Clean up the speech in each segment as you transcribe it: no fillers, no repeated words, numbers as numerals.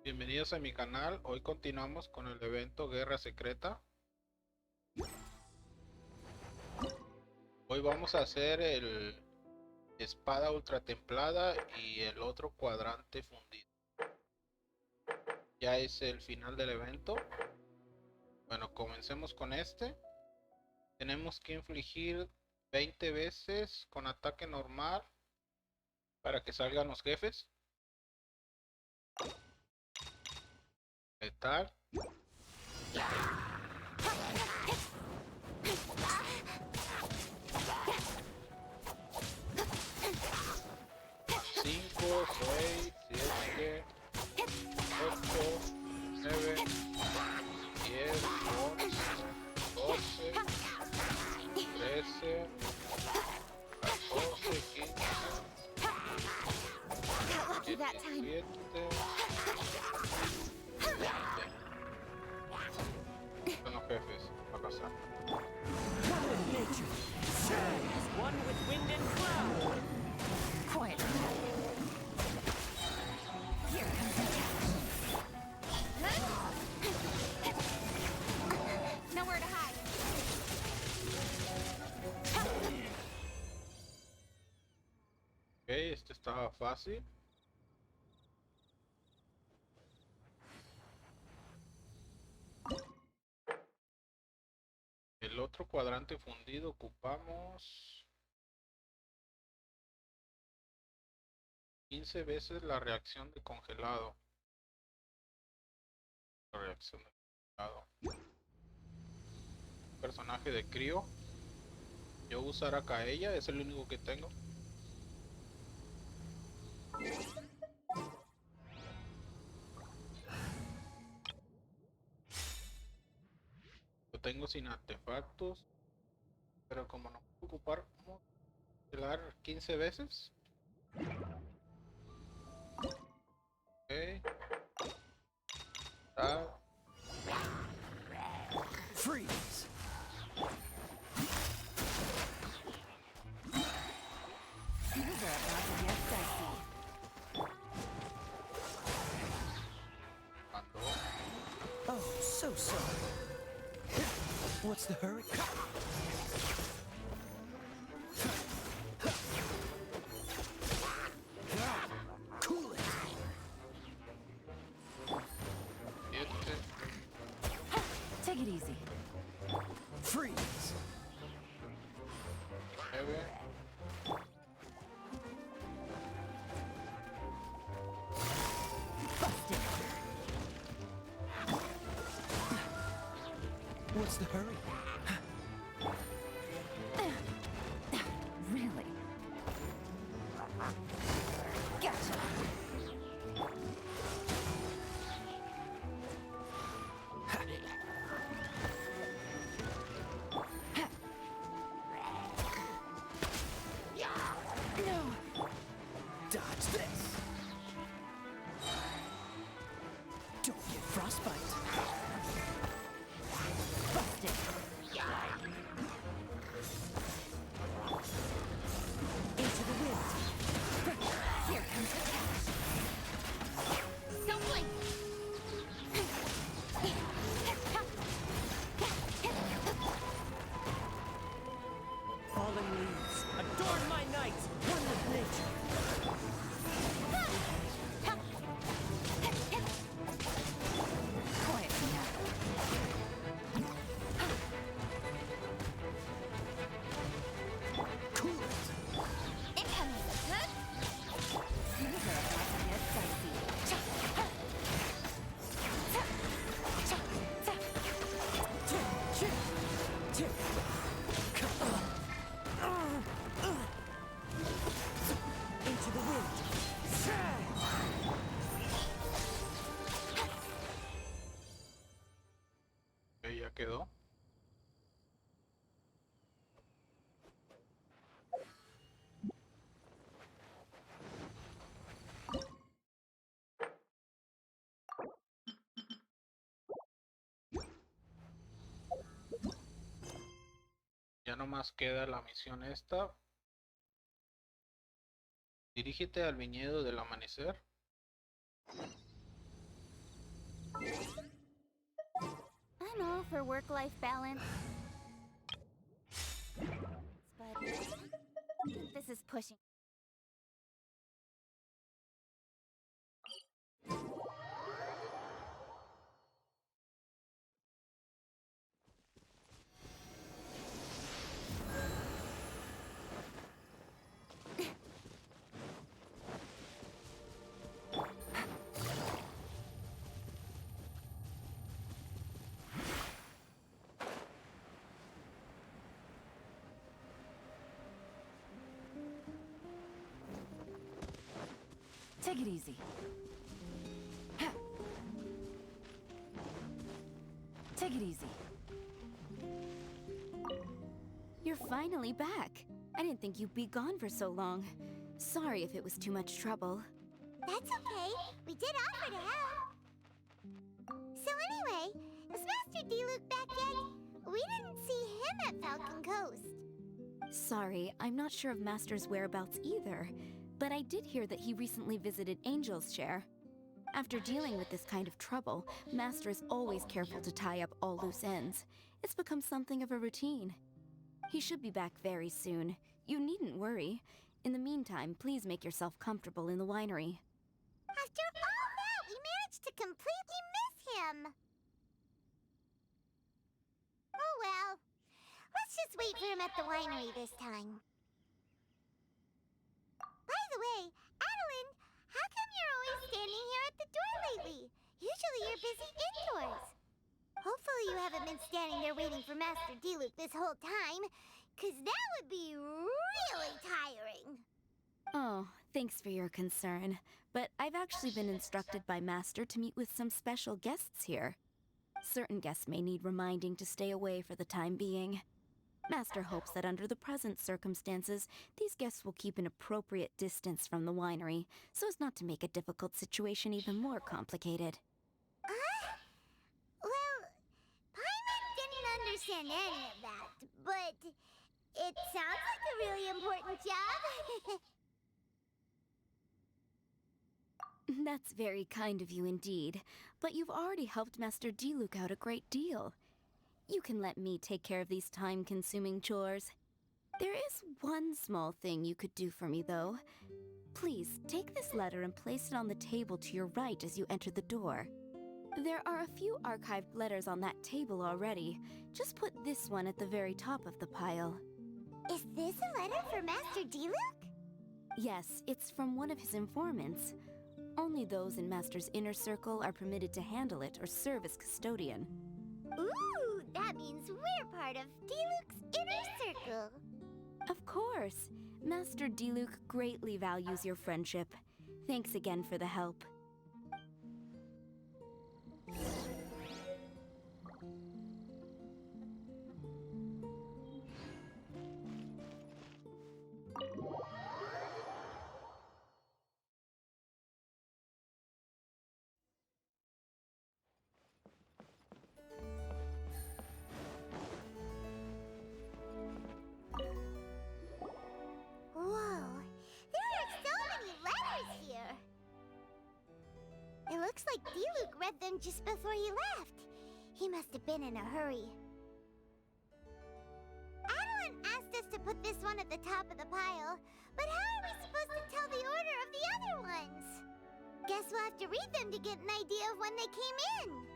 Bienvenidos a mi canal. Hoy continuamos con el evento Guerra Secreta. Hoy vamos a hacer el espada ultra templada y el otro cuadrante fundido. Ya es el final del evento. Bueno, comencemos con este. Tenemos que infligir 20 veces con ataque normal para que salgan los jefes. Letal. 5, 6, 7, 8, 9, 10, 11, 12, 13, 14, 15, 17, 20. Son los jefes a pasar. One with wind and cloud. Quiet. Here comes the catch. Nowhere to hide. Ok, este estaba fácil. El otro cuadrante fundido ocupamos 15 veces la reacción de congelado. La reacción de congelado. Personaje de crío. Yo usar acá a ella, es el único que tengo. Lo tengo sin artefactos. Pero como no puedo ocupar, vamos a cancelar 15 veces. Ok. Freeze! Things are about to get dicey. Oh, so sorry. What's the hurry? Cool it! Take it easy. Freeze! 9. Busted. What's the hurry? Really? Gotcha. No. Dodge this! Don't get frostbite! Busted. Into the wind. Here comes the catch. Don't blink. Falling leaves, adorn my night! One with nature! Quiet now. Cool it! Incoming. Things are about to get dicey. Into the wind! Ok, ya quedó. Ya nomás queda la misión esta. Dirígete al viñedo del amanecer. her work-life balance. But I think this is pushing. Take it easy. Take it easy. You're finally back. I didn't think you'd be gone for so long. Sorry if it was too much trouble. That's okay. We did offer to help. So anyway, is Master D-Luke back yet? We didn't see him at Falcon Coast. Sorry, I'm not sure of Master's whereabouts either, but I did hear that he recently visited Angel's Share. After dealing with this kind of trouble, Master is always careful to tie up all loose ends. It's become something of a routine. He should be back very soon. You needn't worry. In the meantime, please make yourself comfortable in the winery. After all that, we managed to completely miss him. Oh well. Let's just wait for him at the winery this time. By the way, Adeline, how come you're always standing here at the door lately? Usually you're busy indoors. Hopefully you haven't been standing there waiting for Master D-Luke this whole time, 'cause that would be really tiring. Oh, thanks for your concern. But I've actually been instructed by Master to meet with some special guests here. Certain guests may need reminding to stay away for the time being. Master hopes that under the present circumstances, these guests will keep an appropriate distance from the winery, so as not to make a difficult situation even more complicated. Well, Paimon didn't understand any of that, but it sounds like a really important job. That's very kind of you indeed, but you've already helped Master D-Luke out a great deal. You can let me take care of these time-consuming chores. There is one small thing you could do for me, though. Please, take this letter and place it on the table to your right as you enter the door. There are a few archived letters on that table already. Just put this one at the very top of the pile. Is this a letter for Master D-Luke? Yes, it's from one of his informants. Only those in Master's inner circle are permitted to handle it or serve as custodian. Ooh, that means we're part of D-Luke's inner circle. Of course. Master D-Luke greatly values your friendship. Thanks again for the help. Whoa, there are so many letters here. It looks like D-Luke read them just before he left. He must have been in a hurry. Adeline asked us to put this one at the top of the pile, but how are we supposed to tell the order of the other ones? Guess we'll have to read them to get an idea of when they came in.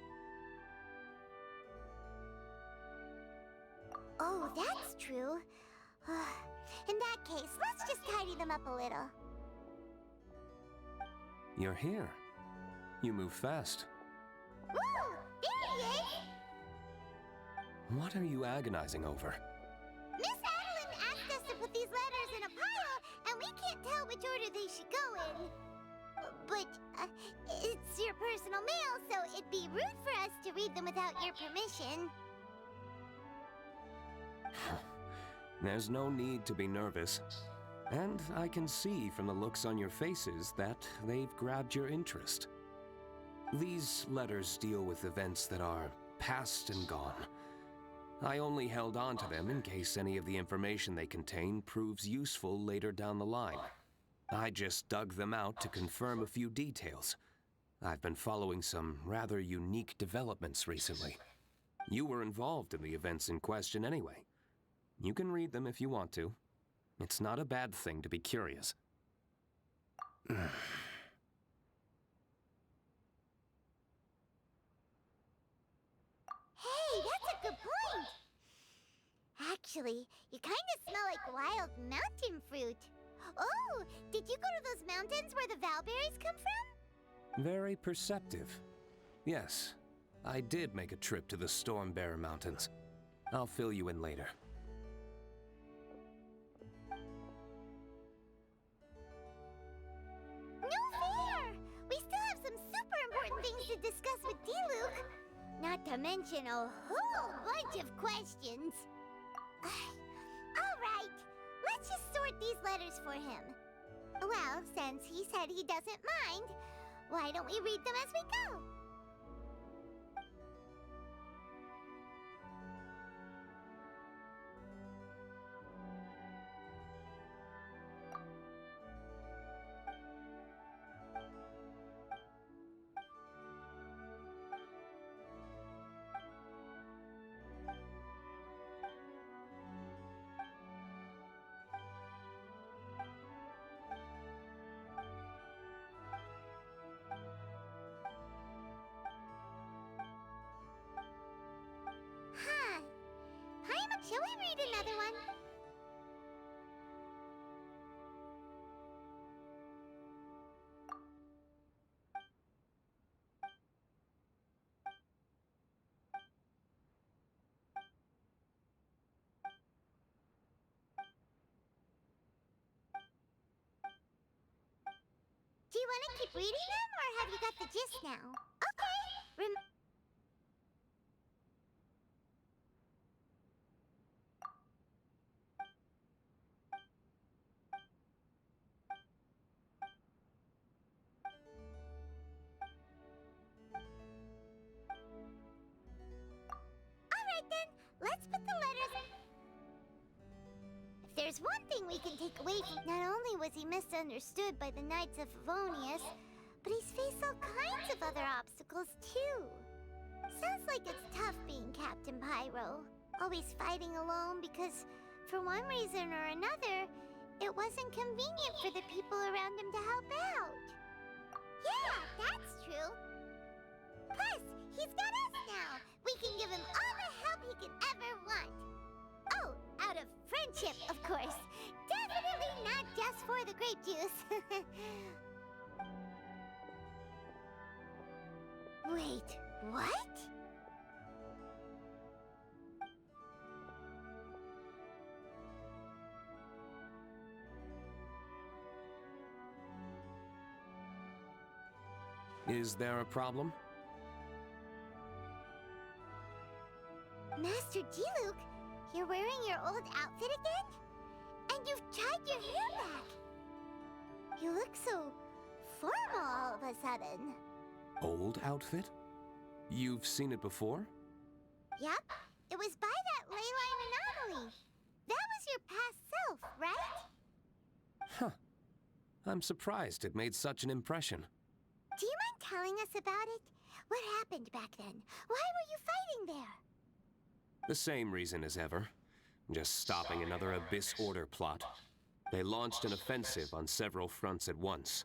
Oh, that's true. In that case, let's just tidy them up a little. You're here. You move fast. Woo! There he is! What are you agonizing over? Miss Adeline asked us to put these letters in a pile, and we can't tell which order they should go in. But, it's your personal mail, so it'd be rude for us to read them without your permission. There's no need to be nervous. And I can see from the looks on your faces that they've grabbed your interest. These letters deal with events that are past and gone. I only held on to them in case any of the information they contain proves useful later down the line. I just dug them out to confirm a few details. I've been following some rather unique developments recently. You were involved in the events in question anyway. You can read them if you want to. It's not a bad thing to be curious. Hey, that's a good point. Actually, you kind of smell like wild mountain fruit. Oh, did you go to those mountains where the valberries come from? Very perceptive. Yes, I did make a trip to the Stormbearer Mountains. I'll fill you in later. No fair! We still have some super important things to discuss with Diluc. Not to mention a whole bunch of questions. All right, let's just sort these letters for him. Well, since he said he doesn't mind, why don't we read them as we go? Huh. Paimon, shall we read another one? Do you want to keep reading them, or have you got the gist now? Okay. Alright then, let's put the letters... If there's one thing we can take away from... Not only was he misunderstood by the Knights of Favonius, but he's faced all kinds of other obstacles too. Sounds like it's tough being Captain Pyro. Always fighting alone because, for one reason or another, it wasn't convenient for the people around him to help out. Yeah, that's true. Plus, he's got us now. We can give him all the help he could ever want. Oh, out of friendship, of course. Definitely not just for the grape juice. Wait, what? Is there a problem? Master Diluc, you're wearing your old outfit again? And you've tied your hair back. You look so formal all of a sudden. Old outfit? You've seen it before? Yep, it was by that ley line anomaly. That was your past self, right? Huh. I'm surprised it made such an impression. Do you mind telling us about it? What happened back then? Why were you fighting there? The same reason as ever. Just stopping another Abyss Order plot. They launched an offensive on several fronts at once.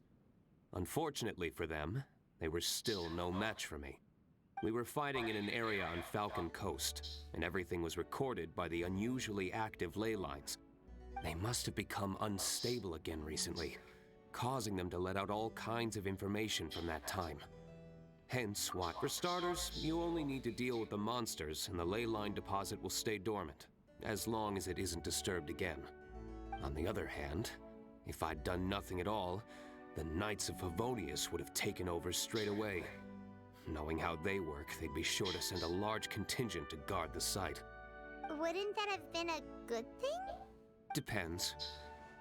Unfortunately for them, they were still no match for me. We were fighting in an area on Falcon Coast, and everything was recorded by the unusually active ley lines. They must have become unstable again recently, causing them to let out all kinds of information from that time. Hence why, for starters, you only need to deal with the monsters and the ley line deposit will stay dormant, as long as it isn't disturbed again. On the other hand, if I'd done nothing at all, the Knights of Favonius would have taken over straight away. Knowing how they work, they'd be sure to send a large contingent to guard the site. Wouldn't that have been a good thing? Depends.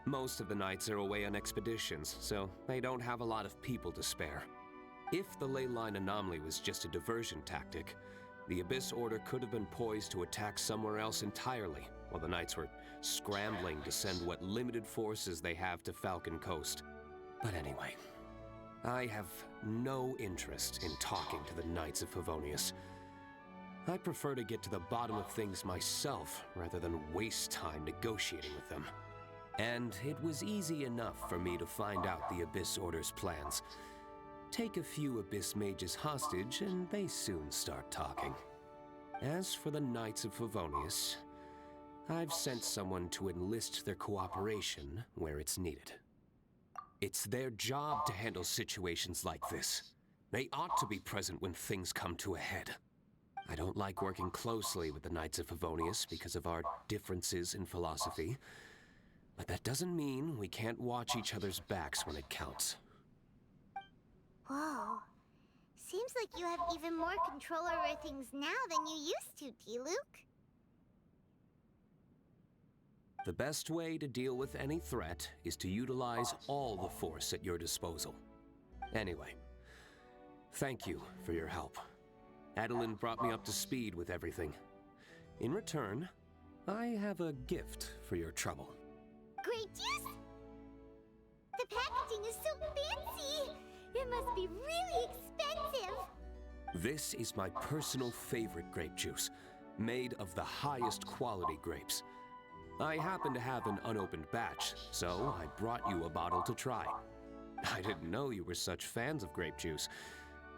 Most of the Knights are away on expeditions, so they don't have a lot of people to spare. If the ley line anomaly was just a diversion tactic, the Abyss Order could have been poised to attack somewhere else entirely, while the Knights were scrambling to send what limited forces they have to Falcon Coast. But anyway, I have no interest in talking to the Knights of Favonius. I prefer to get to the bottom of things myself rather than waste time negotiating with them. And it was easy enough for me to find out the Abyss Order's plans. Take a few Abyss mages hostage and they soon start talking. As for the Knights of Favonius, I've sent someone to enlist their cooperation where it's needed. It's their job to handle situations like this. They ought to be present when things come to a head. I don't like working closely with the Knights of Favonius because of our differences in philosophy, but that doesn't mean we can't watch each other's backs when it counts. Whoa. Seems like you have even more control over things now than you used to, Diluc. The best way to deal with any threat is to utilize all the force at your disposal. Anyway, thank you for your help. Adeline brought me up to speed with everything. In return, I have a gift for your trouble. Grape juice? The packaging is so fancy! It must be really expensive! This is my personal favorite grape juice, made of the highest quality grapes. I happen to have an unopened batch, so I brought you a bottle to try. I didn't know you were such fans of grape juice.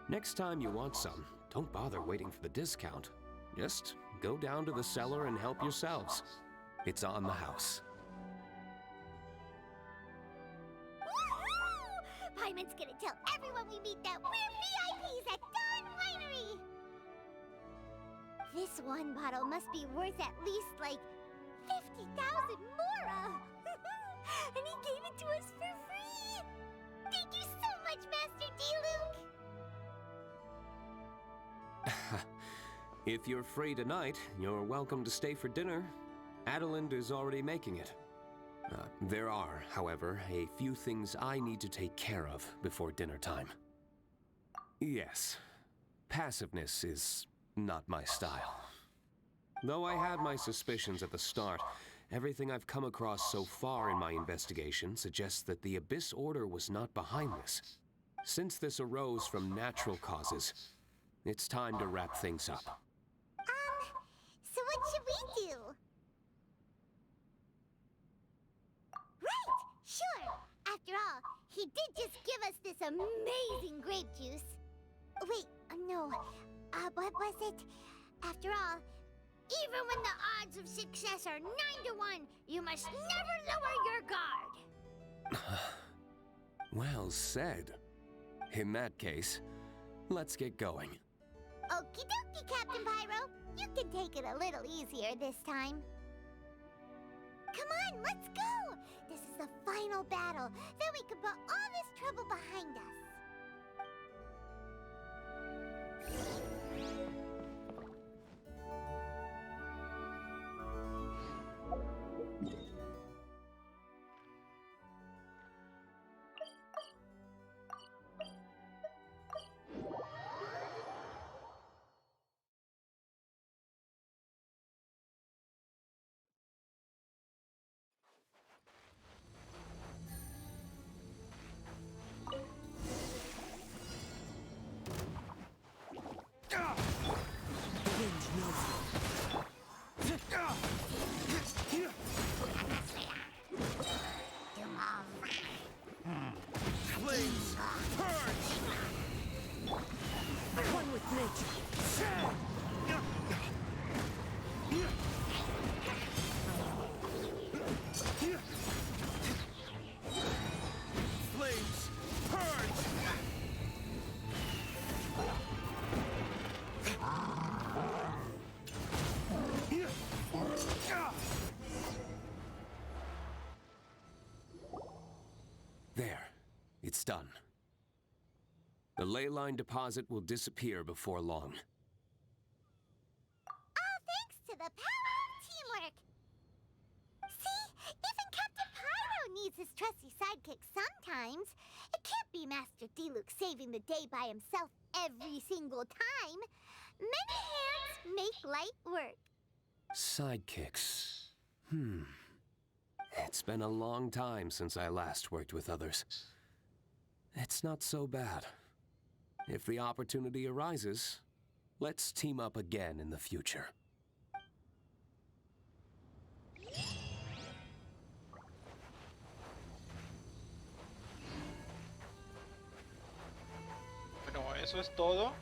Next time you want some, don't bother waiting for the discount. Just go down to the cellar and help yourselves. It's on the house. Woohoo! Paimon's gonna tell everyone we meet that we're VIPs at Dawn Winery! This one bottle must be worth at least, like, 50,000 mora! And he gave it to us for free! Thank you so much, Master Diluc! If you're free tonight, you're welcome to stay for dinner. Adeline is already making it. There are, however, a few things I need to take care of before dinner time. Yes, passiveness is not my style. Though I had my suspicions at the start, everything I've come across so far in my investigation suggests that the Abyss Order was not behind this. Since this arose from natural causes, it's time to wrap things up. So what should we do? Right! Sure! After all, he did just give us this amazing grape juice. Wait, no. What was it? After all, even when the odds of success are 9 to 1, you must never lower your guard. Well said. In that case, let's get going. Okie dokie, Captain Pyro. You can take it a little easier this time. Come on, let's go! This is the final battle. Then we can put all this trouble behind us. Flames, purge! One with nature. Flames, purge! There. It's done. The ley line deposit will disappear before long. All thanks to the power of teamwork. See, even Captain Pyro needs his trusty sidekick sometimes. It can't be Master Diluc saving the day by himself every single time. Many hands make light work. Sidekicks. It's been a long time since I last worked with others. It's not so bad. If the opportunity arises, Let's team up again in the future. Bueno, eso es todo.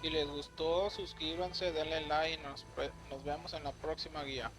Si les gustó, suscríbanse, denle like y nos vemos en la próxima guía.